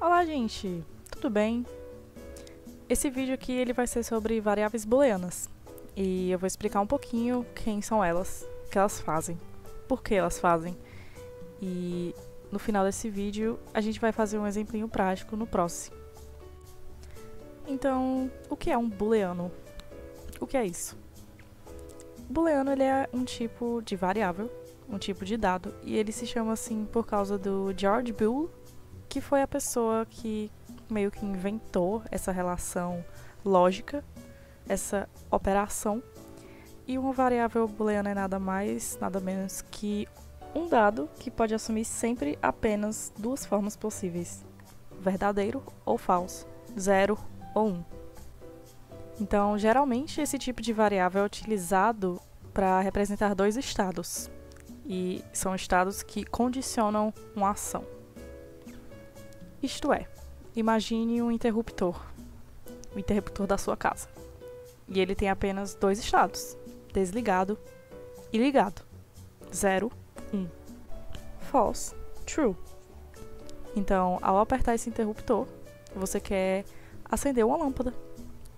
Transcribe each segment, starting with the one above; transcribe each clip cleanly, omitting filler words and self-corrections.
Olá, gente! Tudo bem? Esse vídeo aqui ele vai ser sobre variáveis booleanas e eu vou explicar um pouquinho quem são elas, o que elas fazem, por que elas fazem e no final desse vídeo a gente vai fazer um exemplinho prático no próximo. Então, o que é um booleano? O que é isso? O booleano ele é um tipo de variável, um tipo de dado, e ele se chama assim por causa do George Boole, que foi a pessoa que meio que inventou essa relação lógica, essa operação. E uma variável booleana é nada mais, nada menos que um dado que pode assumir sempre apenas duas formas possíveis: verdadeiro ou falso, 0 ou 1. Então, geralmente, esse tipo de variável é utilizado para representar dois estados, e são estados que condicionam uma ação. Isto é, imagine um interruptor, o interruptor da sua casa, e ele tem apenas dois estados, desligado e ligado, 0, 1, false, true. Então, ao apertar esse interruptor, você quer acender uma lâmpada,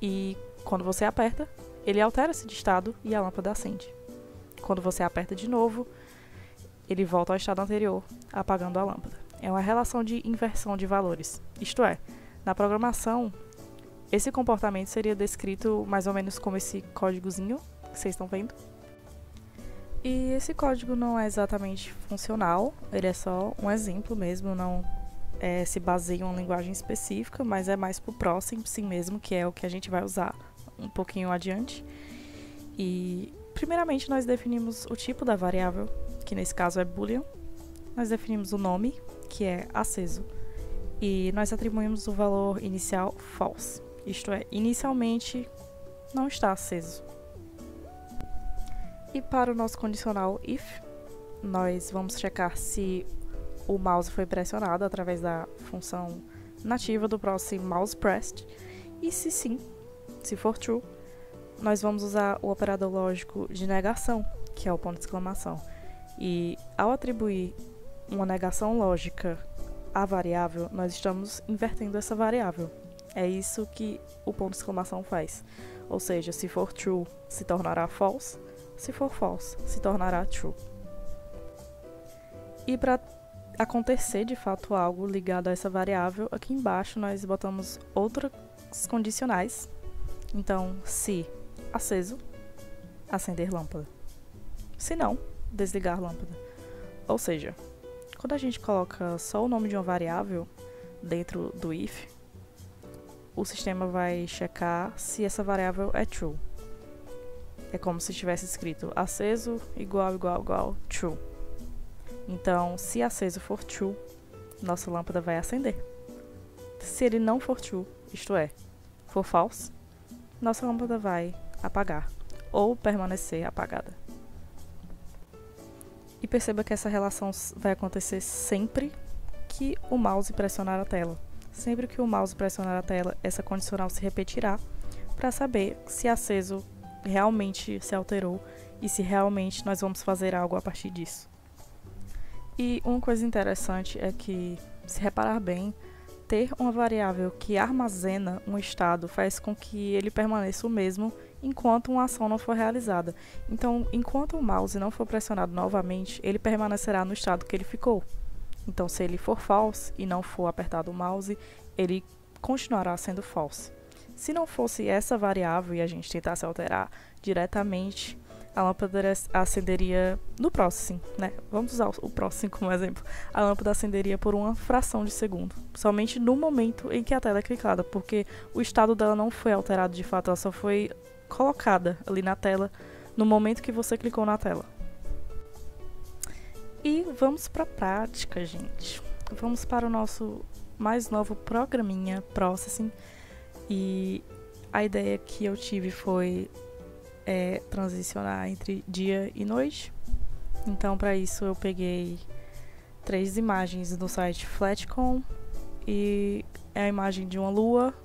e quando você aperta, ele altera-se de estado e a lâmpada acende. Quando você aperta de novo, ele volta ao estado anterior, apagando a lâmpada. É uma relação de inversão de valores. Isto é, na programação, esse comportamento seria descrito mais ou menos como esse códigozinho que vocês estão vendo. E esse código não é exatamente funcional, ele é só um exemplo mesmo, não se baseia em uma linguagem específica, mas é mais pro processing mesmo, que é o que a gente vai usar um pouquinho adiante. E, primeiramente, nós definimos o tipo da variável, que nesse caso é boolean. Nós definimos o nome, que é aceso, e nós atribuímos o valor inicial false, isto é, inicialmente não está aceso. E para o nosso condicional if, nós vamos checar se o mouse foi pressionado através da função nativa do processing mousePressed, e se sim, se for true, nós vamos usar o operador lógico de negação, que é o ponto de exclamação. E ao atribuir uma negação lógica à variável, nós estamos invertendo essa variável. É isso que o ponto de exclamação faz. Ou seja, se for true, se tornará false. Se for false, se tornará true. E para acontecer de fato algo ligado a essa variável, aqui embaixo nós botamos outras condicionais. Então, se aceso, acender lâmpada. Se não, desligar lâmpada. Ou seja, quando a gente coloca só o nome de uma variável dentro do if, o sistema vai checar se essa variável é true. É como se tivesse escrito aceso igual true. Então, se aceso for true, nossa lâmpada vai acender. Se ele não for true, isto é, for false, nossa lâmpada vai apagar ou permanecer apagada. E perceba que essa relação vai acontecer sempre que o mouse pressionar a tela. Sempre que o mouse pressionar a tela, essa condicional se repetirá para saber se aceso realmente se alterou e se realmente nós vamos fazer algo a partir disso. E uma coisa interessante é que, se reparar bem, ter uma variável que armazena um estado faz com que ele permaneça o mesmo enquanto uma ação não for realizada. Então, enquanto o mouse não for pressionado novamente, ele permanecerá no estado que ele ficou. Então, se ele for false e não for apertado o mouse, ele continuará sendo false. Se não fosse essa variável e a gente tentasse alterar diretamente, a lâmpada acenderia no processing, né? Vamos usar o processing como exemplo. A lâmpada acenderia por uma fração de segundo, somente no momento em que a tela é clicada, porque o estado dela não foi alterado de fato, ela só foi colocada ali na tela no momento que você clicou na tela. E vamos para a prática, gente. Vamos para o nosso mais novo programinha Processing. E a ideia que eu tive foi transicionar entre dia e noite. Então, para isso, eu peguei 3 imagens do site Flatcom, e é a imagem de uma lua,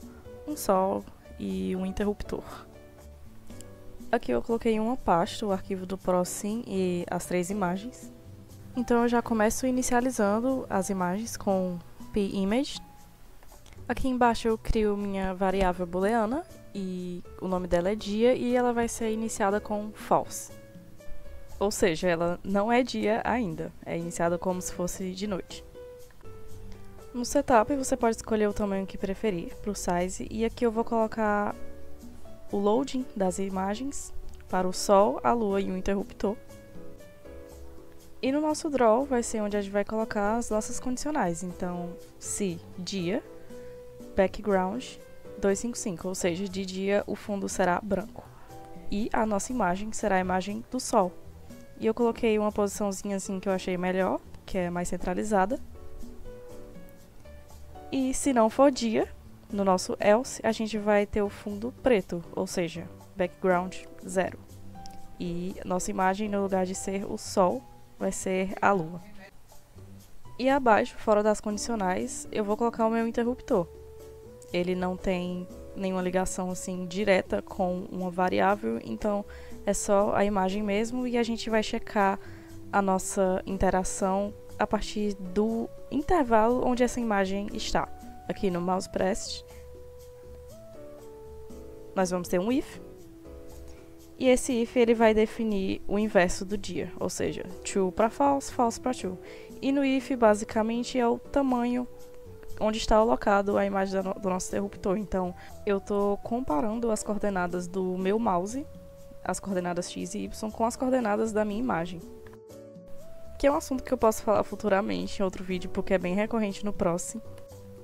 um sol e um interruptor. Aqui eu coloquei em uma pasta o arquivo do Processing e as 3 imagens. Então eu já começo inicializando as imagens com pimage, Aqui embaixo eu crio minha variável booleana e o nome dela é dia e ela vai ser iniciada com false. Ou seja, ela não é dia ainda, é iniciada como se fosse de noite. No setup você pode escolher o tamanho que preferir para o size e aqui eu vou colocar o loading das imagens para o sol, a lua e o interruptor. E no nosso draw vai ser onde a gente vai colocar as nossas condicionais, então se dia, background 255, ou seja, de dia o fundo será branco. E a nossa imagem será a imagem do sol. E eu coloquei uma posiçãozinha assim que eu achei melhor, que é mais centralizada. E se não for dia, no nosso else, a gente vai ter o fundo preto, ou seja, background 0. E nossa imagem, no lugar de ser o sol, vai ser a lua. E abaixo, fora das condicionais, eu vou colocar o meu interruptor. Ele não tem nenhuma ligação assim direta com uma variável, então é só a imagem mesmo e a gente vai checar a nossa interação a partir do intervalo onde essa imagem está. Aqui no mouse pressed, nós vamos ter um if, e esse if ele vai definir o inverso do dia, ou seja, true para false, false para true. E no if, basicamente, é o tamanho onde está alocado a imagem do nosso interruptor. Então, eu estou comparando as coordenadas do meu mouse, as coordenadas x e y, com as coordenadas da minha imagem. Que é um assunto que eu posso falar futuramente em outro vídeo, porque é bem recorrente no próximo.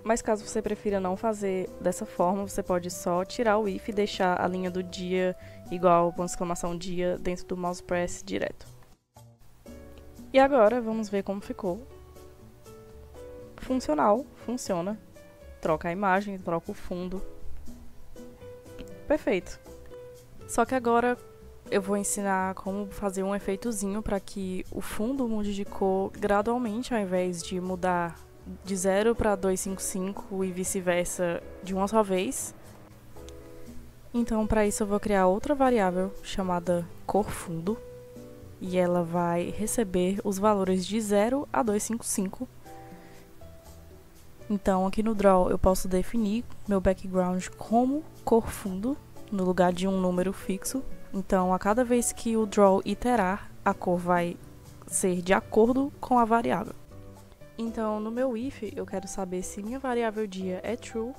Mas caso você prefira não fazer dessa forma, você pode só tirar o if e deixar a linha do dia igual com exclamação dia dentro do mouse press direto. E agora vamos ver como ficou. Funcional, funciona. Troca a imagem, troca o fundo. Perfeito. Só que agora eu vou ensinar como fazer um efeitozinho para que o fundo mude de cor gradualmente, ao invés de mudar de 0 para 255 e vice-versa de uma só vez. Então, para isso eu vou criar outra variável chamada cor fundo. E ela vai receber os valores de 0 a 255. Então, aqui no draw eu posso definir meu background como cor fundo, no lugar de um número fixo. Então, a cada vez que o draw iterar, a cor vai ser de acordo com a variável. Então, no meu if, eu quero saber se minha variável dia é true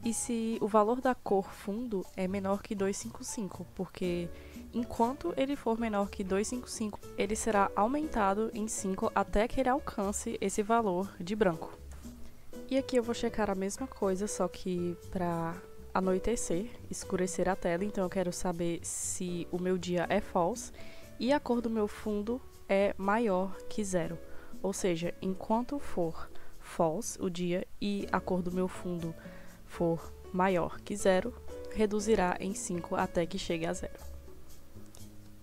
e se o valor da cor fundo é menor que 255, porque enquanto ele for menor que 255, ele será aumentado em 5 até que ele alcance esse valor de branco. E aqui eu vou checar a mesma coisa, só que para anoitecer, escurecer a tela, então eu quero saber se o meu dia é false e a cor do meu fundo é maior que 0. Ou seja, enquanto for false o dia e a cor do meu fundo for maior que 0, reduzirá em 5 até que chegue a 0.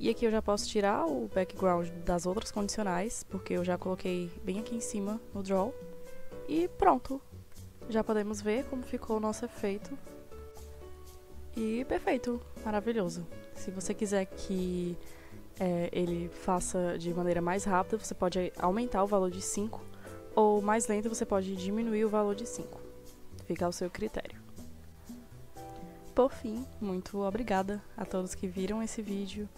E aqui eu já posso tirar o background das outras condicionais, porque eu já coloquei bem aqui em cima no draw. E pronto! Já podemos ver como ficou o nosso efeito. E perfeito! Maravilhoso! Se você quiser que ele faça de maneira mais rápida, você pode aumentar o valor de 5, ou mais lento, você pode diminuir o valor de 5. Fica ao seu critério. Por fim, muito obrigada a todos que viram esse vídeo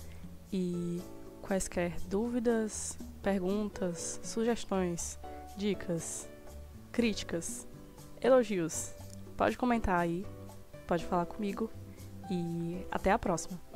e quaisquer dúvidas, perguntas, sugestões, dicas, críticas, elogios, pode comentar aí, pode falar comigo e até a próxima!